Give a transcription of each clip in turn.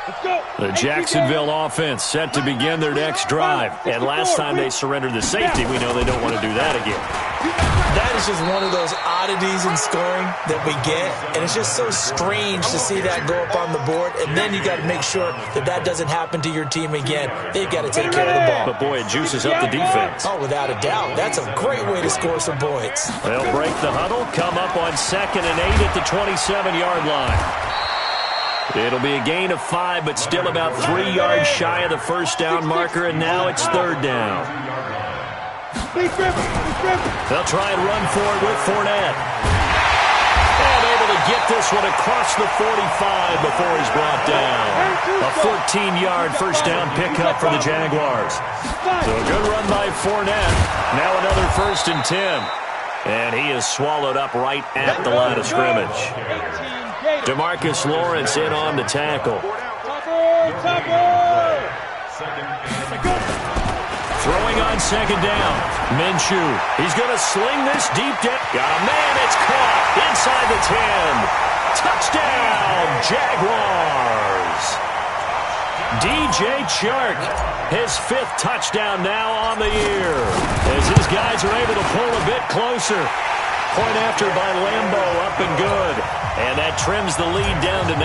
The Jacksonville offense set to begin their next drive. And last time they surrendered the safety, we know they don't want to do that again. That is just one of those oddities in scoring that we get, and it's just so strange to see that go up on the board, and then you got to make sure that that doesn't happen to your team again. They've got to take care of the ball. But, boy, it juices up the defense. Oh, without a doubt. That's a great way to score some points. They'll break the huddle, come up on 2nd and 8 at the 27-yard line. It'll be a gain of 5, but still about 3 yards shy of the first down marker, and now it's 3rd down. They'll try and run for it with Fournette. And able to get this one across the 45 before he's brought down. A 14-yard first down pickup for the Jaguars. So a good run by Fournette. Now another 1st and 10. And he is swallowed up right at the line of scrimmage. DeMarcus Lawrence in on the tackle. Throwing on 2nd down. Minshew. He's going to sling this deep down. Got a man. It's caught inside the 10. Touchdown, Jaguars. DJ Chark, his 5th touchdown now on the year. As his guys are able to pull a bit closer. Point after by Lambo, up and good. And that trims the lead down to 9.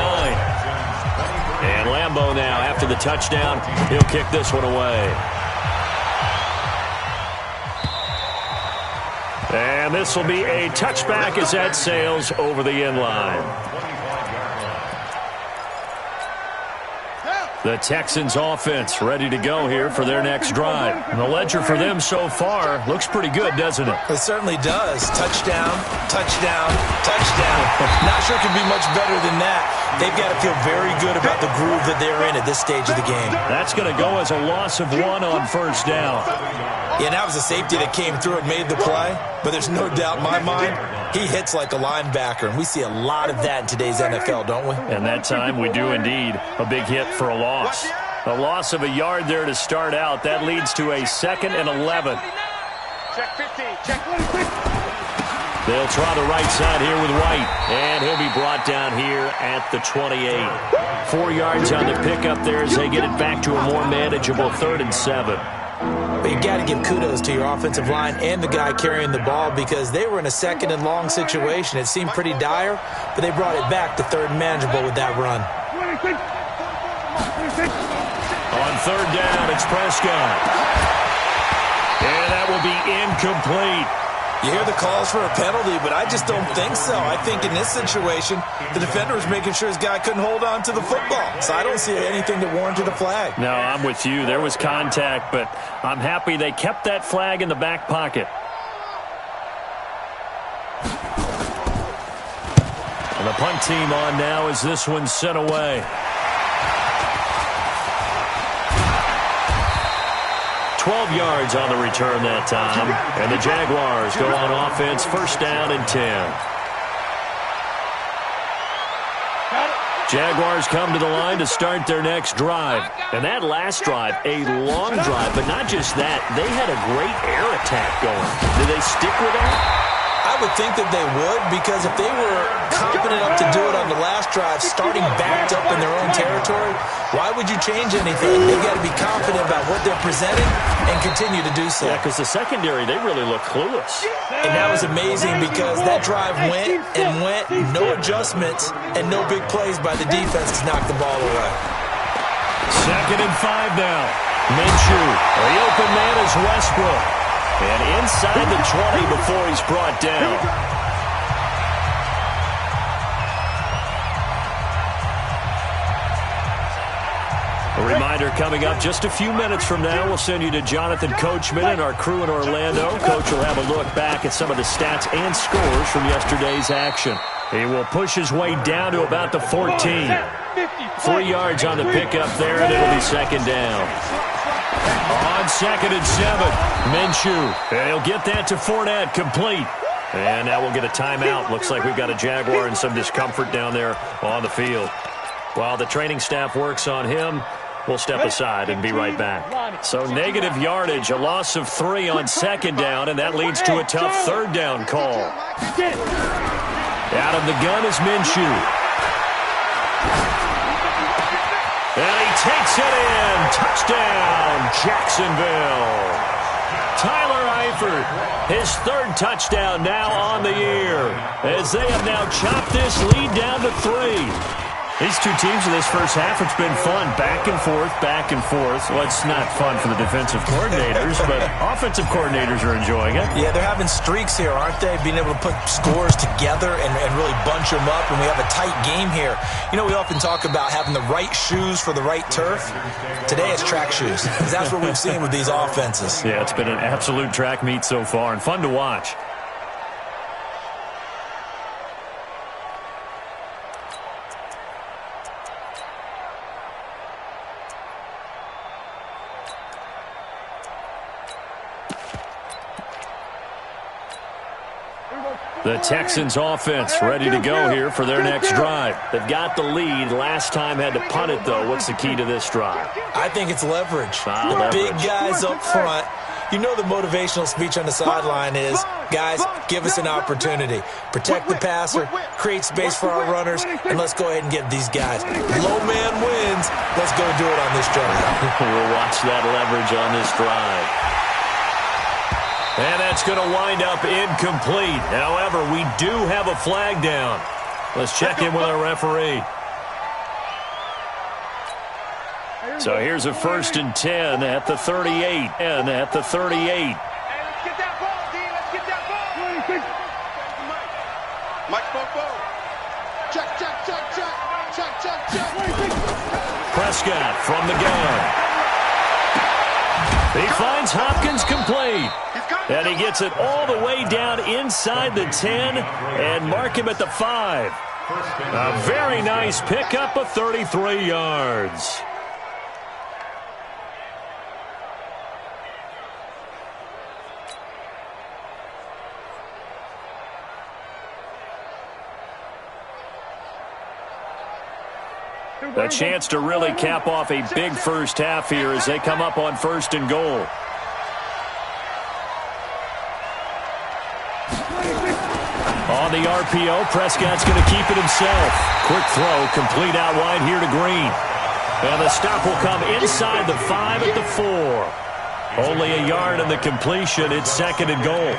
And Lambo now, after the touchdown, he'll kick this one away. And this will be a touchback as that sails over the end line. The Texans offense ready to go here for their next drive. And the ledger for them so far looks pretty good, doesn't it? It certainly does. Touchdown, touchdown, touchdown. Not sure it can be much better than that. They've got to feel very good about the groove that they're in at this stage of the game. That's going to go as a loss of 1 on 1st down. Yeah, that was a safety that came through and made the play. But there's no doubt in my mind, he hits like a linebacker. And we see a lot of that in today's NFL, don't we? And that time we do indeed. A big hit for a loss. A loss of a yard there to start out. That leads to a 2nd and 11. Check 50. Check 50. They'll try the right side here with White. And he'll be brought down here at the 28. 4 yards on the pickup there as they get it back to a more manageable 3rd and 7. But you got to give kudos to your offensive line and the guy carrying the ball because they were in a 2nd and long situation. It seemed pretty dire, but they brought it back to 3rd and manageable with that run. On 3rd down, it's Prescott. And that will be incomplete. You hear the calls for a penalty, but I just don't think so. I think in this situation, the defender was making sure his guy couldn't hold on to the football. So I don't see anything that warranted a flag. No, I'm with you. There was contact, but I'm happy they kept that flag in the back pocket. And the punt team on now as this one's sent away. 12 yards on the return that time. And the Jaguars go on offense, 1st down and 10. Jaguars come to the line to start their next drive. And that last drive, a long drive, but not just that. They had a great air attack going. Did they stick with that? I would think that they would because if they were confident enough to do it on the last drive, starting backed up in their own territory, why would you change anything? They've got to be confident about what they're presenting and continue to do so. Yeah, because the secondary, they really look clueless. And that was amazing because that drive went and went, no adjustments, and no big plays by the defense to knock the ball away. 2nd and 5 now. Minshew, the open man is Westbrook. And inside the 20 before he's brought down. A reminder coming up just a few minutes from now, we'll send you to Jonathan Coachman and our crew in Orlando. Coach will have a look back at some of the stats and scores from yesterday's action. He will push his way down to about the 14. 3 yards on the pickup there, and it'll be 2nd down. On 2nd and 7, Minshew. And he'll get that to Fournette, complete. And now we'll get a timeout. Looks like we've got a Jaguar and some discomfort down there on the field. While the training staff works on him, we'll step aside and be right back. So negative yardage, a loss of 3 on 2nd down, and that leads to a tough 3rd down call. Out of the gun is Minshew. takes it in. Touchdown, Jacksonville. Tyler Eifert, his third touchdown now on the year, as they have now chopped this lead down to 3. These two teams in this first half, it's been fun. Back and forth, back and forth. Well, it's not fun for the defensive coordinators, but offensive coordinators are enjoying it. Yeah, they're having streaks here, aren't they? Being able to put scores together and really bunch them up, and we have a tight game here. You know, we often talk about having the right shoes for the right turf. Today it's track shoes. That's what we've seen with these offenses. Yeah, it's been an absolute track meet so far, and fun to watch. The Texans offense ready to go here for their next drive. They've got the lead. Last time had to punt it, though. What's the key to this drive? I think it's leverage. The leverage. Big guys up front. You know the motivational speech on the sideline is, guys, give us an opportunity. Protect the passer, create space for our runners, and let's go ahead and get these guys. Low man wins. Let's go do it on this drive. We'll watch that leverage on this drive. And that's going to wind up incomplete. However, we do have a flag down. Let's check in with our referee. So here's a 1st and 10 at the 38. And at the 38. Hey, let's get that ball, D. Let's get that ball. Mike, check. Prescott from the gun. He finds Hopkins complete. And he gets it all the way down inside the 10 and mark him at the 5. A very nice pickup of 33 yards. A chance to really cap off a big first half here as they come up on 1st and goal. On the RPO, Prescott's going to keep it himself. Quick throw, complete out wide here to Green. And the stop will come inside the 5 at the 4. Only a yard in the completion. It's 2nd and goal.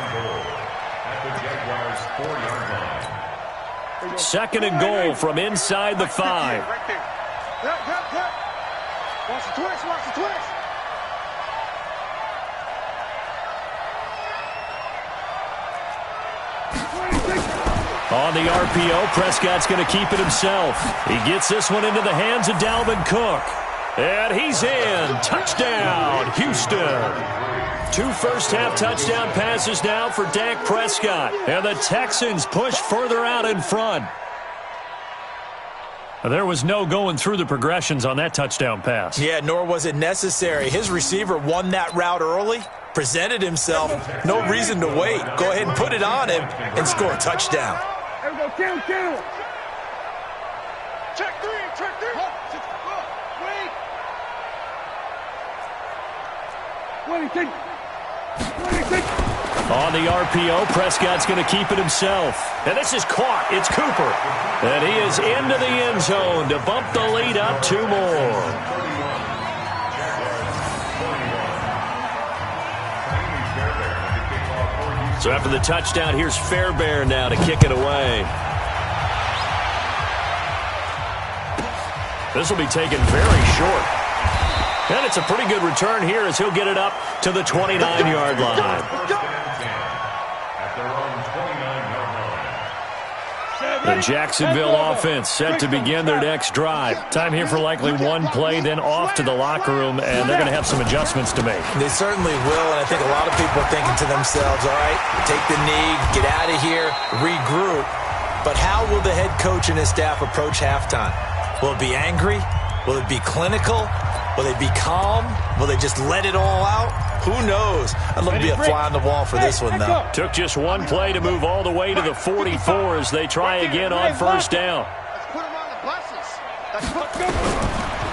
2nd and goal from inside the 5. Watch the twist. On the RPO, Prescott's going to keep it himself. He gets this one into the hands of Dalvin Cook. And he's in. Touchdown, Houston. 2 first-half touchdown passes now for Dak Prescott. And the Texans push further out in front. There was no going through the progressions on that touchdown pass. Yeah, nor was it necessary. His receiver won that route early, presented himself. No reason to wait. Go ahead and put it on him and score a touchdown. There we go, kill. Check 3. Wait. On the RPO, Prescott's going to keep it himself. And this is caught. It's Cooper. And he is into the end zone to bump the lead up 2 more. So after the touchdown, here's Fairbairn now to kick it away. This will be taken very short. And it's a pretty good return here as he'll get it up to the 29-yard line. The Jacksonville offense set to begin their next drive. Time here for likely one play, then off to the locker room, and they're going to have some adjustments to make. They certainly will, and I think a lot of people are thinking to themselves, all right, take the knee, get out of here, regroup. But how will the head coach and his staff approach halftime? Will it be angry? Will it be clinical? Will they be calm? Will they just let it all out? Who knows? I'd love to be a fly on the wall for this one, though. Took just one play to move all the way to the 44 as they try again on 1st down. Let's put him on the buses.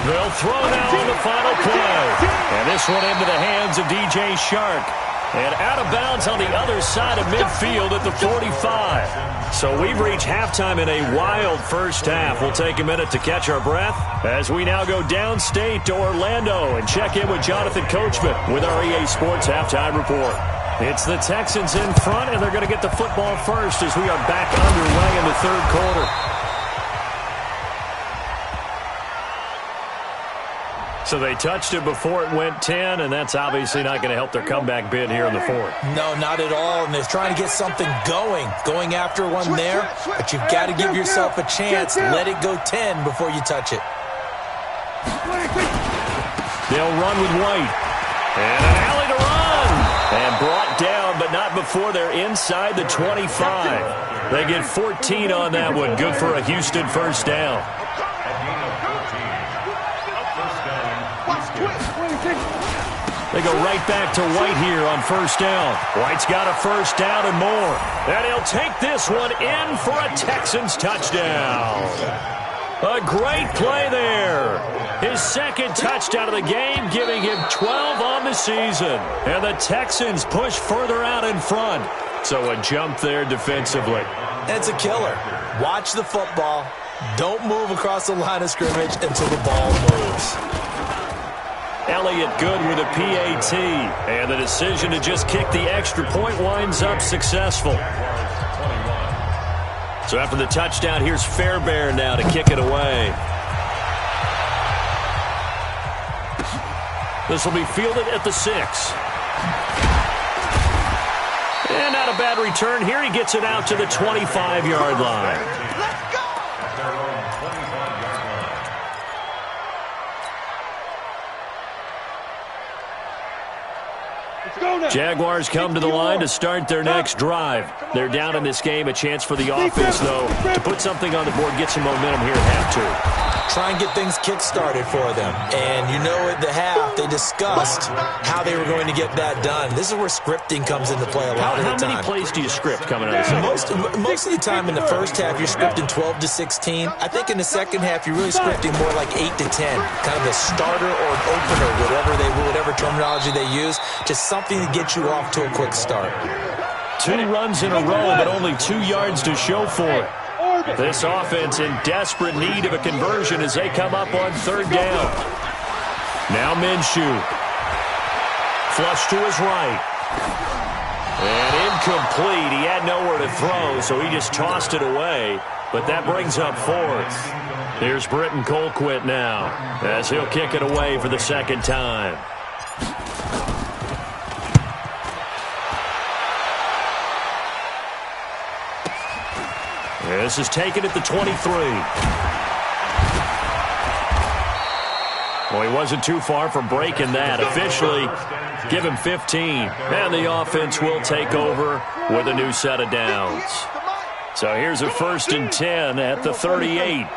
They'll throw now on the final play. And this one into the hands of DJ Shark. And out of bounds on the other side of midfield at the 45. So we've reached halftime in a wild first half. We'll take a minute to catch our breath as we now go downstate to Orlando and check in with Jonathan Coachman with our EA Sports Halftime Report. It's the Texans in front, and they're going to get the football first as we are back underway in the third quarter. So they touched it before it went 10, and that's obviously not going to help their comeback bid here in the fourth. No, not at all, and they're trying to get something going after one there, but you've got to give yourself a chance. Let it go 10 before you touch it. They'll run with White. And an alley to run. And brought down, but not before they're inside the 25. They get 14 on that one. Good for a Houston first down. They go right back to White here on first down. White's got a first down and more. And he'll take this one in for a Texans touchdown. A great play there. His second touchdown of the game, giving him 12 on the season. And the Texans push further out in front. So a jump there defensively. It's a killer. Watch the football. Don't move across the line of scrimmage until the ball moves. Elliott good with a PAT. And the decision to just kick the extra point winds up successful. So after the touchdown, here's Fairbairn now to kick it away. This will be fielded at the 6. And not a bad return. Here he gets it out to the 25-yard line. Jaguars come to the line to start their next drive. They're down in this game. A chance for the offense, though, to put something on the board, get some momentum here at half two. Try and get things kick-started for them. And you know at the half, they discussed how they were going to get that done. This is where scripting comes into play a lot of the time. How many plays do you script coming out of the second? Most of the time in the first half, you're scripting 12 to 16. I think in the second half, you're really scripting more like 8 to 10. Kind of a starter or an opener, whatever terminology they use. Just something to get you off to a quick start. 2 runs in a row, but only 2 yards to show for it. This offense in desperate need of a conversion as they come up on third down. Now Minshew. Flush to his right. And incomplete. He had nowhere to throw, so he just tossed it away. But that brings up fourth. Here's Britton Colquitt now as he'll kick it away for the second time. This is taken at the 23. Well, he wasn't too far from breaking that. Officially, give him 15. And the offense will take over with a new set of downs. So here's a 1st and 10 at the 38.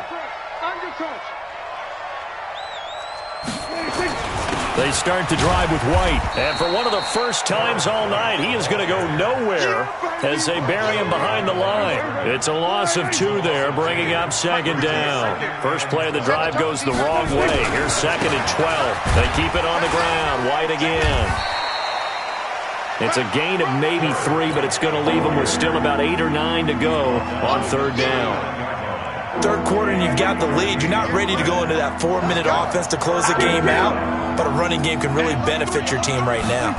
They start the drive with White. And for one of the first times all night, he is going to go nowhere as they bury him behind the line. It's a loss of 2 there, bringing up second down. First play of the drive goes the wrong way. Here's 2nd and 12. They keep it on the ground. White again. It's a gain of maybe 3, but it's going to leave them with still about 8 or 9 to go on third down. Third quarter and you've got the lead. You're not ready to go into that 4-minute offense to close the game out, but a running game can really benefit your team right now.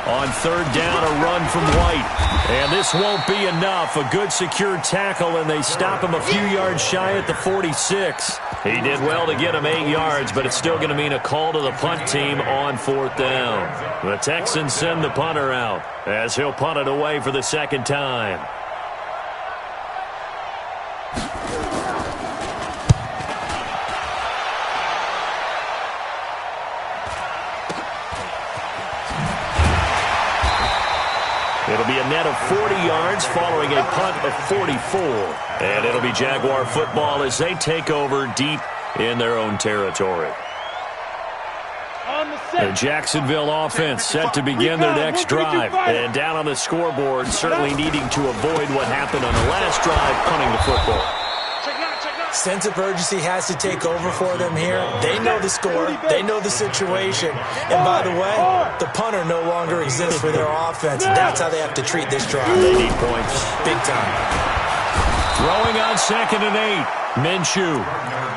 On third down, a run from White. And this won't be enough. A good secure tackle, and they stop him a few yards shy at the 46. He did well to get him 8 yards, but it's still going to mean a call to the punt team on fourth down. The Texans send the punter out as he'll punt it away for the second time. It'll be a net of 40 yards following a punt of 44. And it'll be Jaguar football as they take over deep in their own territory. The Jacksonville offense set to begin their next drive. And down on the scoreboard, certainly needing to avoid what happened on the last drive, punting the football. Sense of urgency has to take over for them here. They know the score. They know the situation. And by the way, the punter no longer exists for their offense. That's how they have to treat this drive. They need points. Big time. Throwing on 2nd and 8. Minshew.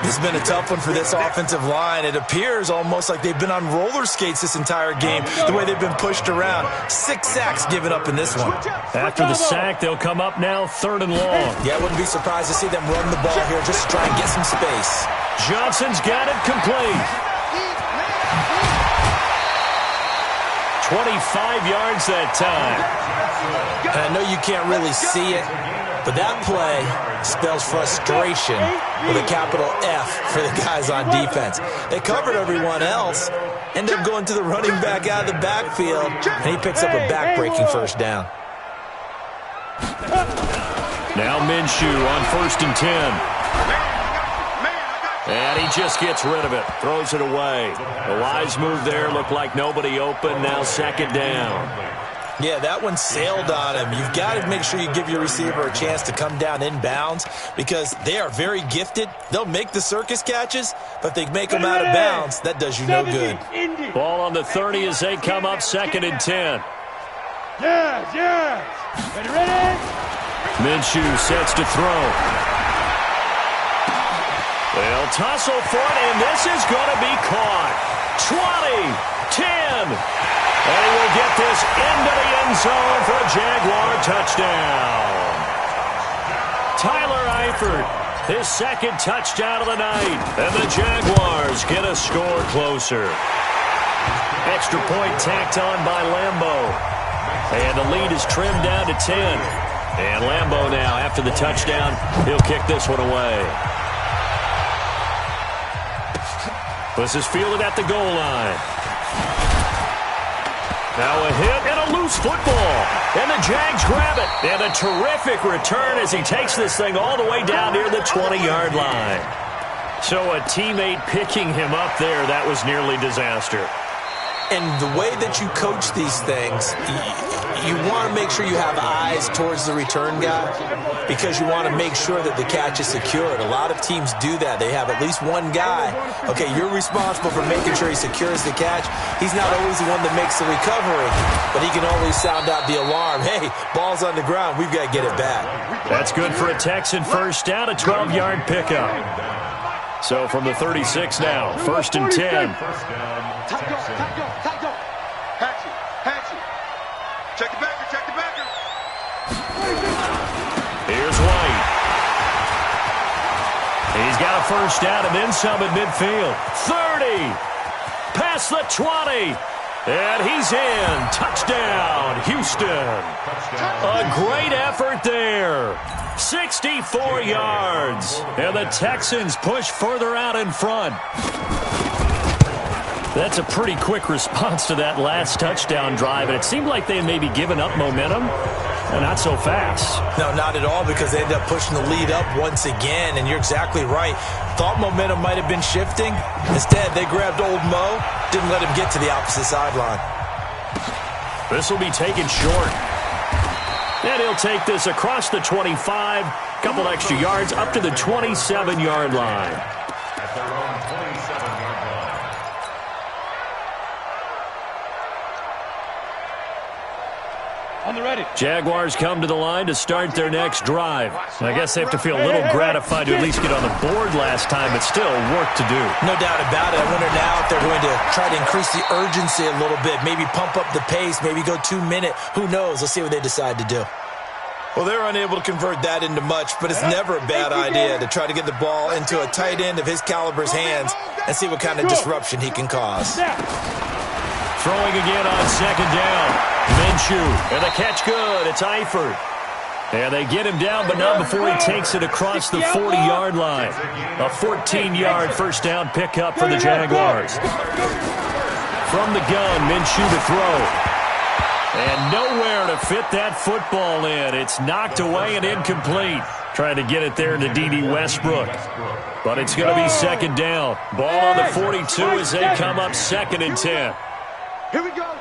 This has been a tough one for this offensive line. It appears almost like they've been on roller skates this entire game, the way they've been pushed around. 6 sacks given up in this one. After the sack, they'll come up now 3rd and long. Yeah, I wouldn't be surprised to see them run the ball here just to try and get some space. Johnson's got it complete. 25 yards that time. And I know you can't really see it, but that play spells frustration with a capital F for the guys on defense. They covered everyone else, end up going to the running back out of the backfield, and he picks up a back-breaking first down. Now Minshew on 1st and 10. And he just gets rid of it, throws it away. A wise move there, looked like nobody open, now 2nd down. Yeah, that one sailed on him. You've got to make sure you give your receiver a chance to come down inbounds because they are very gifted. They'll make the circus catches, but if they make them out of bounds, that does you no good. Ball on the 30 as they come up 2nd and 10. Yeah. Ready? Minshew sets to throw. They'll tussle for it, and this is going to be caught. 20, 10. And he will get this into the end zone for a Jaguar touchdown. Tyler Eifert, his 2nd touchdown of the night. And the Jaguars get a score closer. Extra point tacked on by Lambo. And the lead is trimmed down to 10. And Lambo now, after the touchdown, he'll kick this one away. This is fielded at the goal line. Now a hit and a loose football. And the Jags grab it. And a terrific return as he takes this thing all the way down near the 20-yard line. So a teammate picking him up there, that was nearly disaster. And the way that you coach these things, you want to make sure you have eyes towards the return guy because you want to make sure that the catch is secured. A lot of teams do that. They have at least one guy. Okay, you're responsible for making sure he secures the catch. He's not always the one that makes the recovery, but he can always sound out the alarm. Hey, ball's on the ground. We've got to get it back. That's good for a Texan first down, a 12-yard pickup. So from the 36 now, 1st and 10. Check the backer. Here's White. He's got a first down and then some at midfield. 30. Past the 20. And he's in. Touchdown, Houston. A great effort there. 64 yards. And the Texans push further out in front. That's a pretty quick response to that last touchdown drive, and it seemed like they had maybe given up momentum, and not so fast. No, not at all, because they ended up pushing the lead up once again, and you're exactly right. Thought momentum might have been shifting. Instead, they grabbed old Mo, didn't let him get to the opposite sideline. This will be taken short. And he'll take this across the 25, couple extra yards, up to the 27-yard line. On the ready. Jaguars come to the line to start their next drive. I guess they have to feel a little gratified to at least get on the board last time, but still work to do. No doubt about it. I wonder now if they're going to try to increase the urgency a little bit, maybe pump up the pace, maybe go 2-minute. Who knows? Let's see what they decide to do. Well, they're unable to convert that into much, but it's never a bad idea to try to get the ball into a tight end of his caliber's hands and see what kind of disruption he can cause. Throwing again on 2nd down. Minshew, and the catch good. It's Eifert. And they get him down, but not before he takes it across the 40-yard line. A 14-yard first down pickup for the Jaguars. From the gun, Minshew to throw. And nowhere to fit that football in. It's knocked away and incomplete. Trying to get it there to D.D. Westbrook. But it's going to be 2nd down. Ball on the 42 as they come up 2nd and 10. Here we go.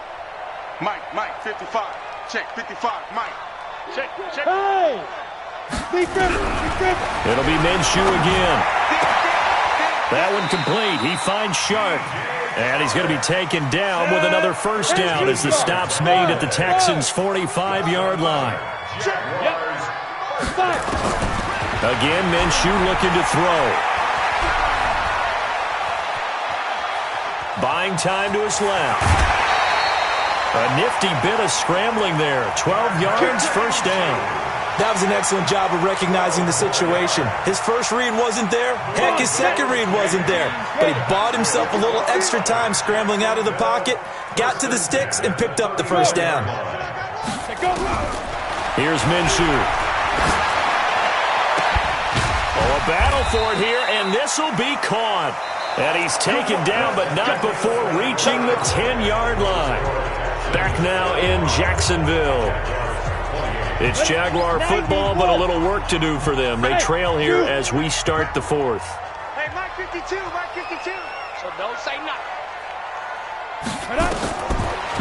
Mike, 55. Check, 55, Mike. Check. Hey! It'll be Minshew again. That one complete. He finds Sharp. And he's going to be taken down with another first down as the stop's made at the Texans' 45-yard line. Again, Minshew looking to throw. Buying time to his left. A nifty bit of scrambling there. 12 yards, first down. That was an excellent job of recognizing the situation. His first read wasn't there. Heck, his second read wasn't there. But he bought himself a little extra time scrambling out of the pocket, got to the sticks, and picked up the first down. Here's Minshew. Oh, a battle for it here, and this will be caught. And he's taken down, but not before reaching the 10-yard line. Back now in Jacksonville. It's Jaguar football, but a little work to do for them. They trail here as we start the fourth. Hey, Mike 52, Mike 52. So don't say nothing.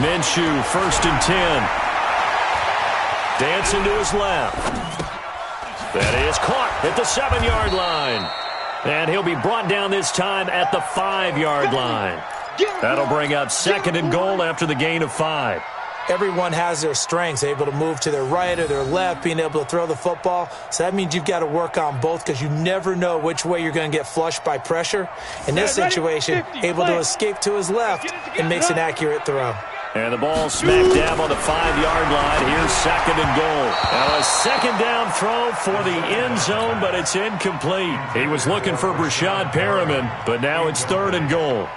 Minshew, 1st and 10. Dancing to his left. That is caught at the 7-yard line. And he'll be brought down this time at the 5-yard line. That'll bring up 2nd and goal after the gain of 5. Everyone has their strengths, able to move to their right or their left, being able to throw the football. So that means you've got to work on both because you never know which way you're going to get flushed by pressure. In this situation, able to escape to his left and makes an accurate throw. And the ball smack dab on the 5-yard line. Here's 2nd and goal. Now a 2nd down throw for the end zone, but it's incomplete. He was looking for Brashad Perriman, but now it's 3rd and goal.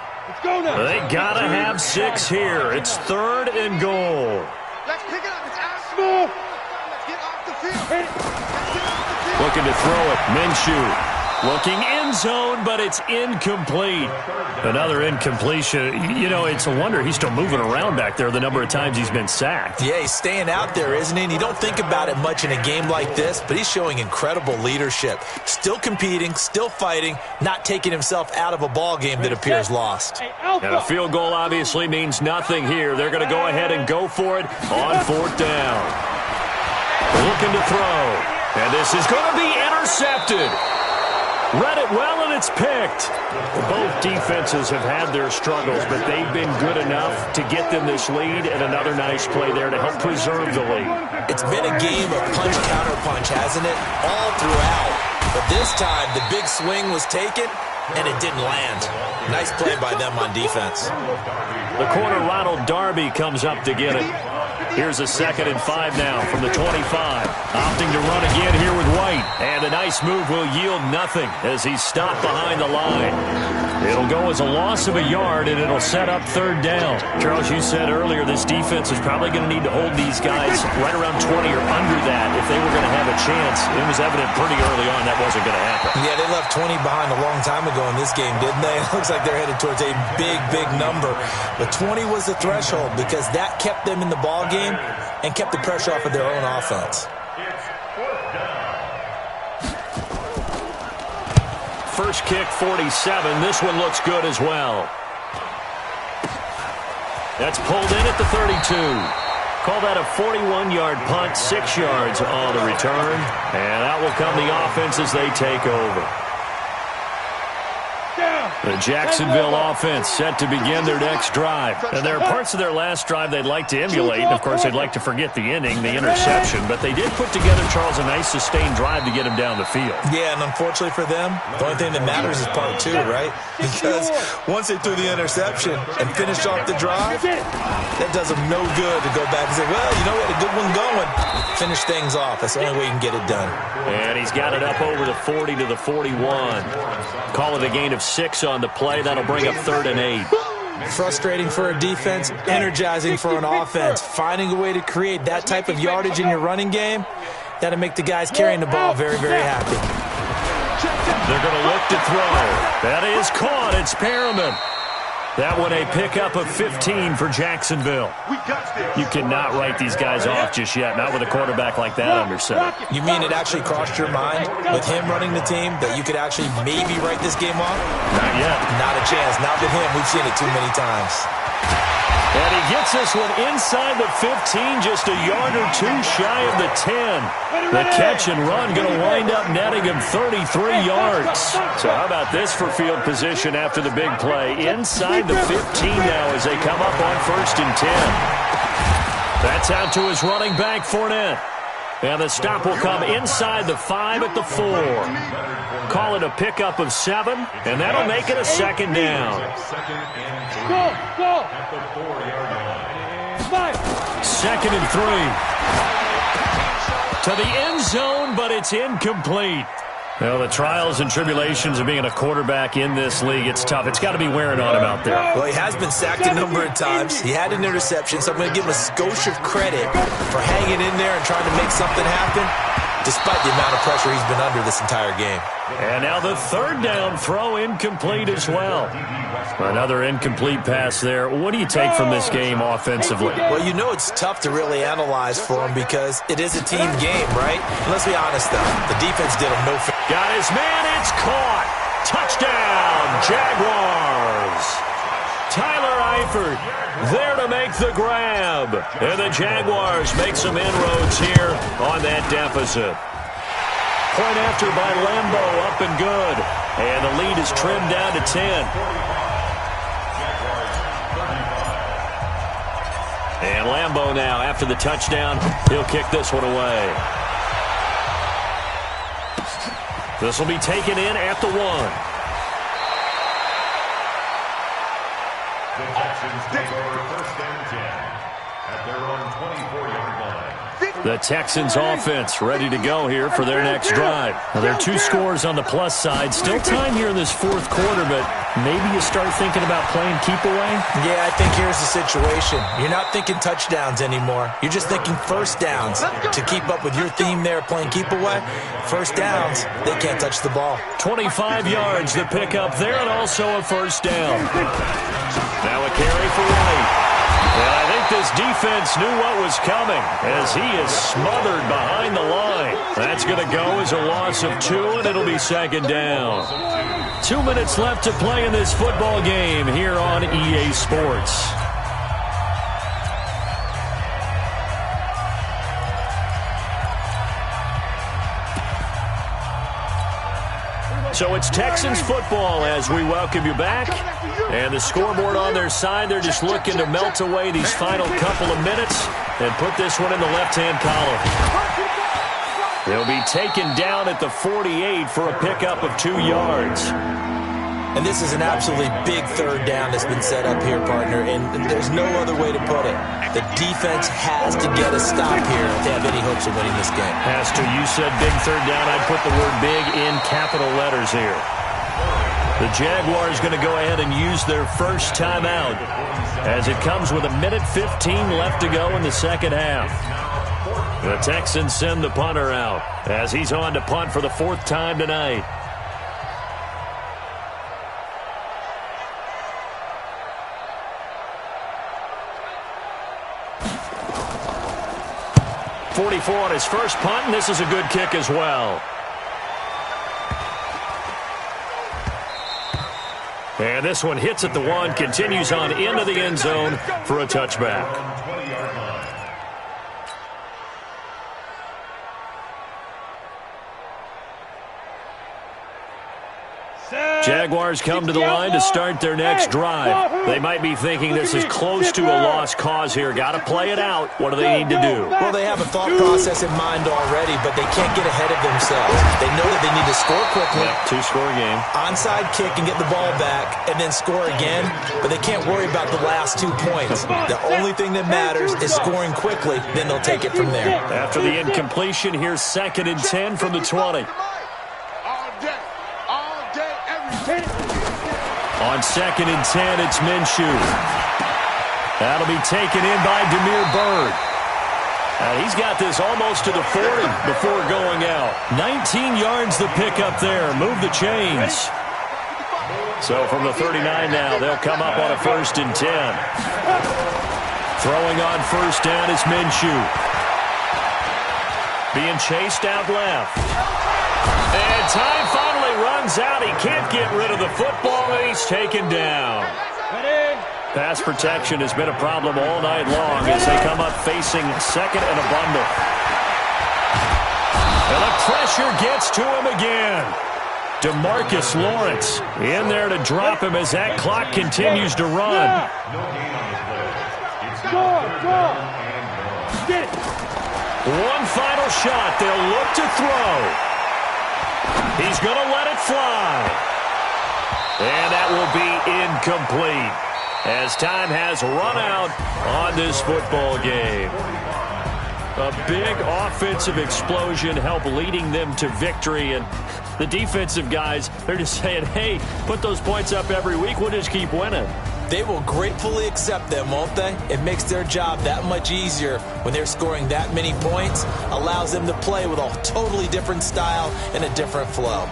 They gotta have 6 here. It's 3rd and goal. Let's pick it up. It's out. Let's get off the field. Looking to throw it. Minshew. Looking end zone, but it's incomplete. Another incompletion. You know, it's a wonder he's still moving around back there the number of times he's been sacked. Yeah, he's staying out there, isn't he? And you don't think about it much in a game like this, but he's showing incredible leadership. Still competing, still fighting, not taking himself out of a ball game that appears lost. And a field goal obviously means nothing here. They're going to go ahead and go for it on 4th down. Looking to throw. And this is going to be intercepted. Read it well, and it's picked. Both defenses have had their struggles, but they've been good enough to get them this lead, and another nice play there to help preserve the lead. It's been a game of punch-counter-punch, hasn't it? All throughout. But this time, the big swing was taken, and it didn't land. Nice play by them on defense. The corner, Ronald Darby, comes up to get it. Here's a 2nd and 5 now from the 25. Opting to run again here with White. And a nice move will yield nothing as he's stopped behind the line. It'll go as a loss of a yard, and it'll set up 3rd down. Charles, you said earlier this defense is probably going to need to hold these guys right around 20 or under that if they were going to have a chance. It was evident pretty early on that wasn't going to happen. Yeah, they left 20 behind a long time ago in this game, didn't they? It looks like they're headed towards a big, big number. But 20 was the threshold because that kept them in the ball game and kept the pressure off of their own offense. First kick, 47. This one looks good as well. That's pulled in at the 32. Call that a 41-yard punt, 6 yards on the return. And out will come the offense as they take over. The Jacksonville offense set to begin their next drive. And there are parts of their last drive they'd like to emulate. And, of course, they'd like to forget the inning, the interception. But they did put together, Charles, a nice sustained drive to get him down the field. Yeah, and unfortunately for them, the only thing that matters is part 2, right? Because once they threw the interception and finished off the drive, that does them no good to go back and say, well, you know what, a good one going. Finish things off. That's the only way you can get it done. And he's got it up over the 40 to the 41. Call it a gain of 6 on the play. That'll bring up 3rd and 8. Frustrating for a defense, energizing for an offense. Finding a way to create that type of yardage in your running game, that'll make the guys carrying the ball very, very happy. They're going to look to throw. That is caught. It's Perriman. That one a pickup of 15 for Jacksonville. You cannot write these guys off just yet, not with a quarterback like that under center. You mean it actually crossed your mind with him running the team that you could actually maybe write this game off? Not yet. Not a chance. Not with him. We've seen it too many times. And he gets this one inside the 15, just a yard or two shy of the 10. The catch and run going to wind up netting him 33 yards. So how about this for field position after the big play? Inside the 15 now as they come up on 1st and 10. That's out to his running back, Fournette. And the stop will come inside the 5 at the 4. Call it a pickup of 7, and that'll make it a 2nd down. Go. 2nd and 3. To the end zone, but it's incomplete. Well, the trials and tribulations of being a quarterback in this league, it's tough. It's got to be wearing on him out there. Well, he has been sacked a number of times. He had an interception, so I'm going to give him a skosh of credit for hanging in there and trying to make something happen, despite the amount of pressure he's been under this entire game. And now the 3rd down throw incomplete as well. Another incomplete pass there. What do you take from this game offensively? Well, you know it's tough to really analyze for him because it is a team game, right? And let's be honest, though. The defense did him no favor. Got his man. It's caught. Touchdown, Jaguars. Tyler Eifert there to make the grab. And the Jaguars make some inroads here on that deficit. Point after by Lambo, up and good. And the lead is trimmed down to 10. And Lambo now, after the touchdown, he'll kick this one away. This will be taken in at the 1. The Texans take over 1st and 10 at their own 24-yard line. The Texans offense ready to go here for their next drive. Now, there are 2 scores on the plus side. Still time here in this 4th quarter, but maybe you start thinking about playing keep away? Yeah, I think here's the situation. You're not thinking touchdowns anymore. You're just thinking 1st downs. To keep up with your theme there, playing keep away, 1st downs, they can't touch the ball. 25 yards, the pickup there, and also a 1st down. Now a carry for White. And I think this defense knew what was coming as he is smothered behind the line. That's going to go as a loss of 2, and it'll be 2nd down. 2 minutes left to play in this football game here on EA Sports. So it's Texans football as we welcome you back. And the scoreboard on their side, they're just looking to melt away these final couple of minutes and put this one in the left-hand column. They'll be taken down at the 48 for a pickup of 2 yards. And this is an absolutely big 3rd down that's been set up here, partner, and there's no other way to put it. The defense has to get a stop here if they have any hopes of winning this game. Has to. You said big 3rd down. I'd put the word big in capital letters here. The Jaguars going to go ahead and use their first timeout as it comes with 1:15 left to go in the 2nd half. The Texans send the punter out as he's on to punt for the 4th time tonight. .44 on his first punt, and this is a good kick as well. And this one hits at the 1, continues on into the end zone for a touchback. Jaguars come to the line to start their next drive. They might be thinking this is close to a lost cause here. Got to play it out. What do they need to do? Well, they have a thought process in mind already, but they can't get ahead of themselves. They know that they need to score quickly. Yep, 2-score game. Onside kick and get the ball back and then score again, but they can't worry about the last 2 points. The only thing that matters is scoring quickly, then they'll take it from there. After the incompletion, here's 2nd and 10 from the 20. On 2nd and 10, it's Minshew. That'll be taken in by Damiere Byrd. He's got this almost to the 40 before going out. 19 yards the pickup there. Move the chains. So from the 39 now, they'll come up on a 1st and 10. Throwing on 1st down is Minshew. Being chased out left. And time finally runs out. He can't get rid of the football, and he's taken down. Pass protection has been a problem all night long as they come up facing second and a bundle. And the pressure gets to him again. DeMarcus Lawrence in there to drop him as that clock continues to run. One final shot. They'll look to throw. He's going to let it fly. And that will be incomplete as time has run out on this football game. A big offensive explosion helped leading them to victory, and the defensive guys, they're just saying, hey, put those points up every week, we'll just keep winning. They will gratefully accept them, won't they? It makes their job that much easier when they're scoring that many points, allows them to play with a totally different style and a different flow.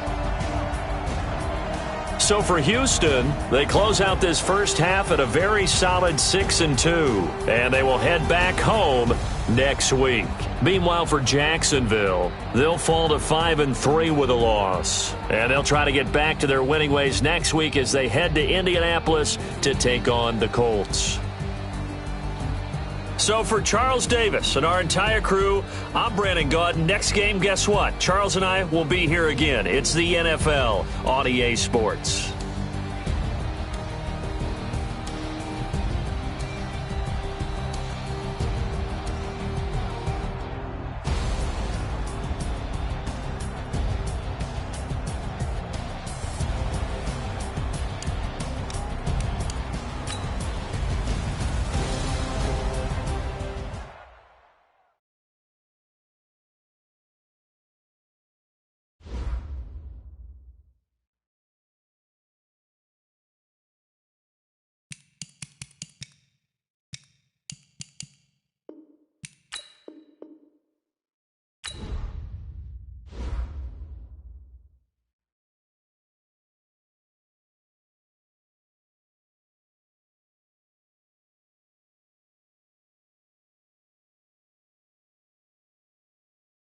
So for Houston, they close out this first half at a very solid 6-2, and they will head back home next week. Meanwhile, for Jacksonville, they'll fall to 5-3 with a loss, and they'll try to get back to their winning ways next week as they head to Indianapolis to take on the Colts. So for Charles Davis and our entire crew, I'm Brandon Gaudin. Next game, guess what? Charles and I will be here again. It's the NFL on EA Sports.